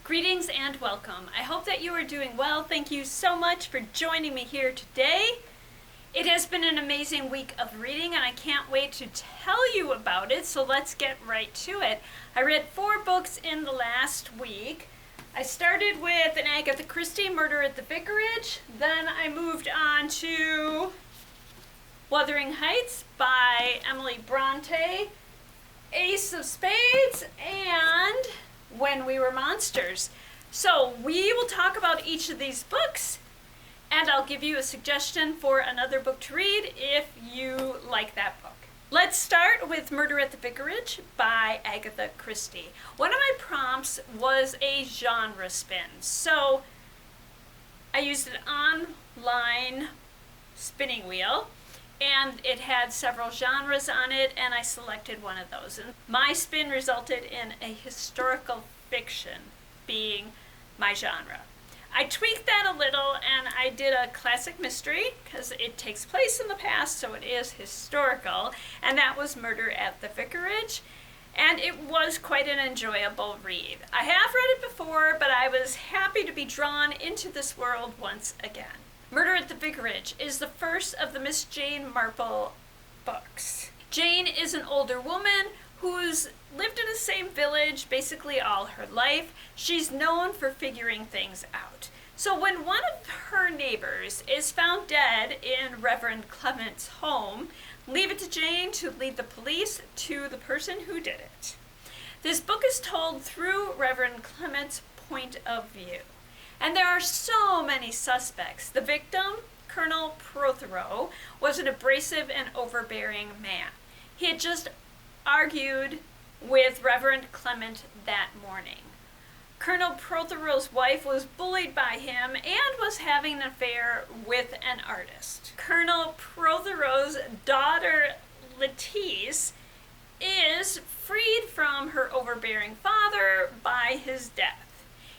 Greetings and welcome. I hope that you are doing well. Thank you so much for joining me here today. It has been an amazing week of reading and I can't wait to tell you about it, so let's get right to it. I read 4 books in the last week. I started with an Agatha Christie, Murder at the Vicarage. Then I moved on to Wuthering Heights by Emily Bronte, Ace of Spades, and When We Were Monsters. So we will talk about each of these books, and I'll give you a suggestion for another book to read if you like that book. Let's start with Murder at the Vicarage by Agatha Christie. One of my prompts was a genre spin. So I used an online spinning wheel, and it had several genres on it, and I selected one of those. And my spin resulted in a historical fiction being my genre. I tweaked that a little, and I did a classic mystery, because it takes place in the past, so it is historical, and that was Murder at the Vicarage, and it was quite an enjoyable read. I have read it before, but I was happy to be drawn into this world once again. Murder at the Vicarage is the first of the Miss Jane Marple books. Jane is an older woman who's lived in the same village basically all her life. She's known for figuring things out. So when one of her neighbors is found dead in Reverend Clement's home, leave it to Jane to lead the police to the person who did it. This book is told through Reverend Clement's point of view. And there are so many suspects. The victim, Colonel Prothero, was an abrasive and overbearing man. He had just argued with Reverend Clement that morning. Colonel Prothero's wife was bullied by him and was having an affair with an artist. Colonel Prothero's daughter, Lettice, is freed from her overbearing father by his death.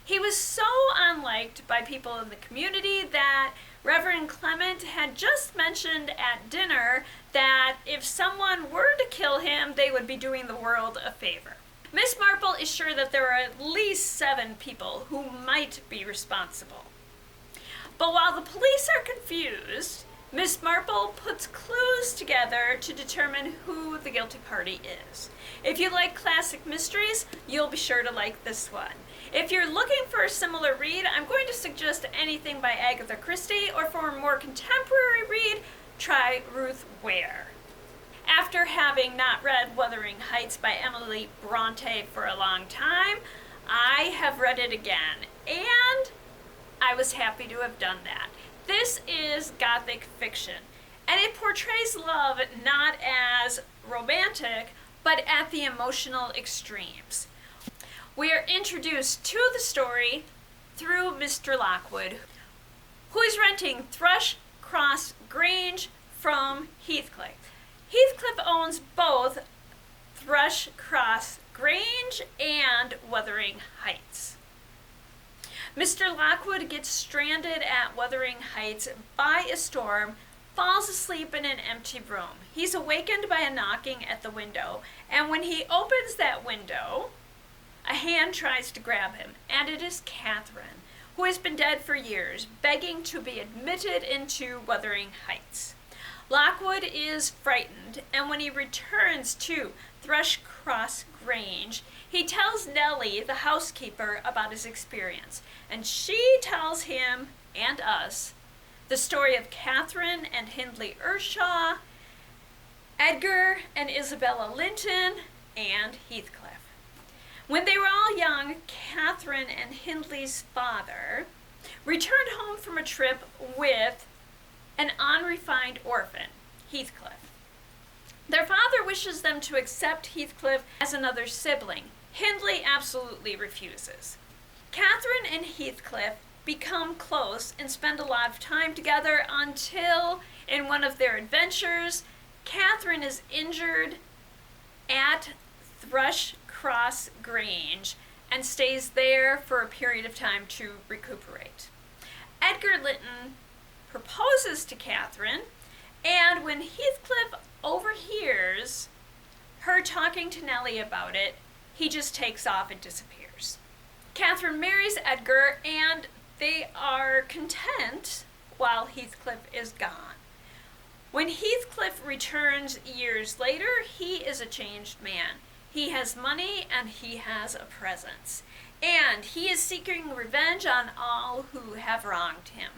He was so unliked by people in the community that Reverend Clement had just mentioned at dinner that if someone were to kill him, they would be doing the world a favor. Miss Marple is sure that there are at least 7 people who might be responsible. But while the police are confused, Miss Marple puts clues together to determine who the guilty party is. If you like classic mysteries, you'll be sure to like this one. If you're looking for a similar read, I'm going to suggest anything by Agatha Christie, or for a more contemporary read, try Ruth Ware. After having not read Wuthering Heights by Emily Bronte for a long time, I have read it again, and I was happy to have done that. This is Gothic fiction, and it portrays love not as romantic, but at the emotional extremes. We are introduced to the story through Mr. Lockwood, who is renting Thrush Cross Grange from Heathcliff. Heathcliff owns both Thrush Cross Grange and Wuthering Heights. Mr. Lockwood gets stranded at Wuthering Heights by a storm, falls asleep in an empty room. He's awakened by a knocking at the window, and when he opens that window, a hand tries to grab him, and it is Catherine, who has been dead for years, begging to be admitted into Wuthering Heights. Lockwood is frightened, and when he returns to Thrush Cross Grange, he tells Nellie, the housekeeper, about his experience, and she tells him, and us, the story of Catherine and Hindley Earnshaw, Edgar and Isabella Linton, and Heathcliff. When they were all young, Catherine and Hindley's father returned home from a trip with an unrefined orphan, Heathcliff. Their father wishes them to accept Heathcliff as another sibling. Hindley absolutely refuses. Catherine and Heathcliff become close and spend a lot of time together until, in one of their adventures, Catherine is injured at Thrush Cross Grange and stays there for a period of time to recuperate. Edgar Linton proposes to Catherine, and when Heathcliff overhears her talking to Nellie about it, he just takes off and disappears. Catherine marries Edgar, and they are content while Heathcliff is gone. When Heathcliff returns years later, he is a changed man. He has money and he has a presence. And he is seeking revenge on all who have wronged him.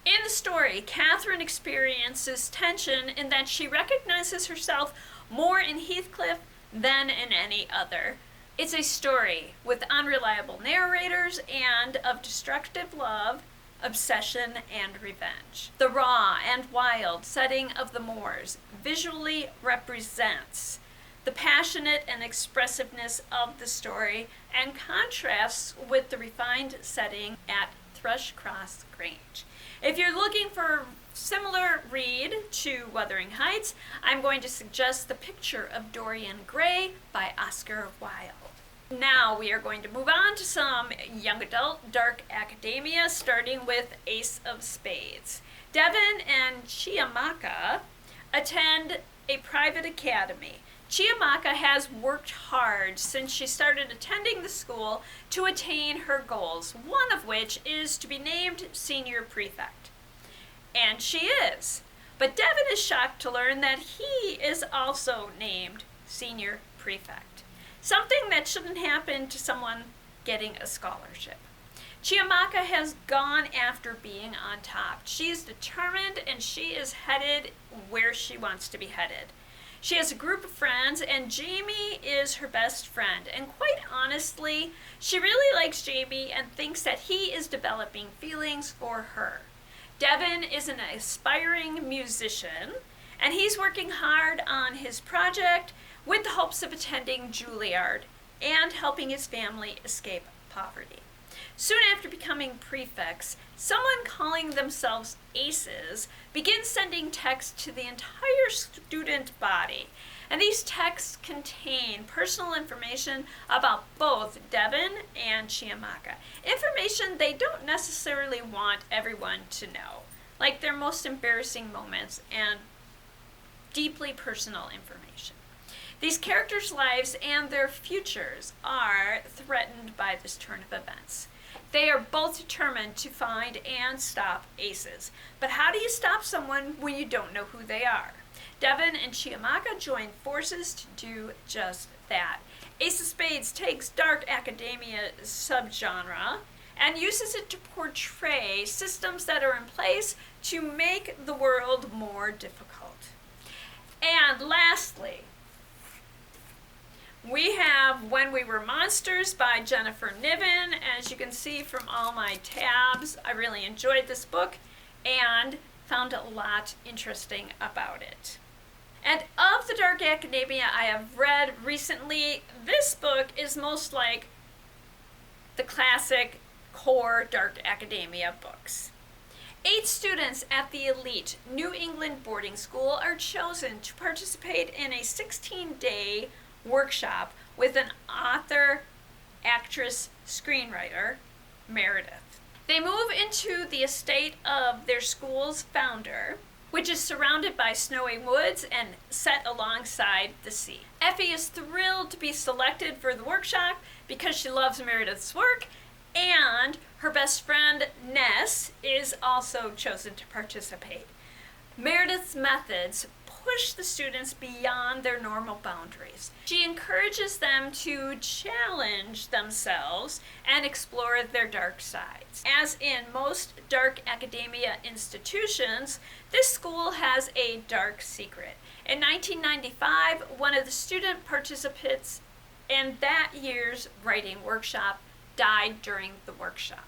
In the story, Catherine experiences tension in that she recognizes herself more in Heathcliff than in any other. It's a story with unreliable narrators and of destructive love, obsession, and revenge. The raw and wild setting of the moors visually represents the passionate and expressiveness of the story and contrasts with the refined setting at Thrushcross Grange. If you're looking for a similar read to Wuthering Heights, I'm going to suggest The Picture of Dorian Gray by Oscar Wilde. Now we are going to move on to some young adult dark academia, starting with Ace of Spades. Devon and Chiamaka attend a private academy. Chiamaka has worked hard since she started attending the school to attain her goals, one of which is to be named senior prefect. And she is. But Devon is shocked to learn that he is also named senior prefect. Something that shouldn't happen to someone getting a scholarship. Chiamaka has gone after being on top. She's determined and she is headed where she wants to be headed. She has a group of friends, and Jamie is her best friend. And quite honestly, she really likes Jamie and thinks that he is developing feelings for her. Devon is an aspiring musician, and he's working hard on his project with the hopes of attending Juilliard and helping his family escape poverty. Soon after becoming prefects, someone calling themselves aces begins sending texts to the entire student body. And these texts contain personal information about both Devon and Chiamaka. Information they don't necessarily want everyone to know, like their most embarrassing moments and deeply personal information. These characters' lives and their futures are threatened by this turn of events. They are both determined to find and stop aces. But how do you stop someone when you don't know who they are? Devon and Chiamaka join forces to do just that. Ace of Spades takes dark academia subgenre and uses it to portray systems that are in place to make the world more difficult. And lastly, we have When We Were Monsters by Jennifer Niven. As you can see from all my tabs, I really enjoyed this book and found a lot interesting about it. And of the dark academia I have read recently, this book is most like the classic core dark academia books. 8 students at the elite New England boarding school are chosen to participate in a 16-day workshop with an author, actress, screenwriter, Meredith. They move into the estate of their school's founder, which is surrounded by snowy woods and set alongside the sea. Effie is thrilled to be selected for the workshop because she loves Meredith's work, and her best friend, Ness, is also chosen to participate. Meredith's methods push the students beyond their normal boundaries. She encourages them to challenge themselves and explore their dark sides. As in most dark academia institutions, this school has a dark secret. In 1995, one of the student participants in that year's writing workshop died during the workshop.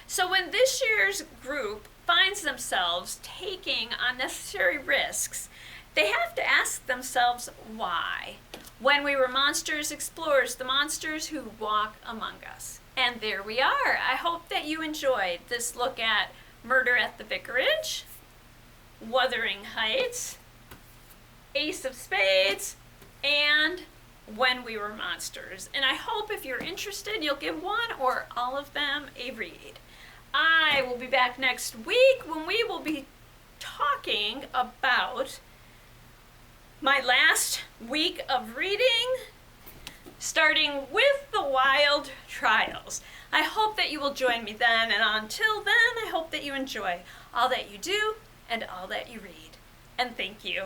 So when this year's group finds themselves taking unnecessary risks, they have to ask themselves why. When We Were Monsters explores the monsters who walk among us. And there we are. I hope that you enjoyed this look at Murder at the Vicarage, Wuthering Heights, Ace of Spades, and When We Were Monsters. And I hope if you're interested, you'll give one or all of them a read. I will be back next week when we will be talking about my last week of reading starting with the Wild Trials. I hope that you will join me then, and until then, I hope that you enjoy all that you do and all that you read. And thank you.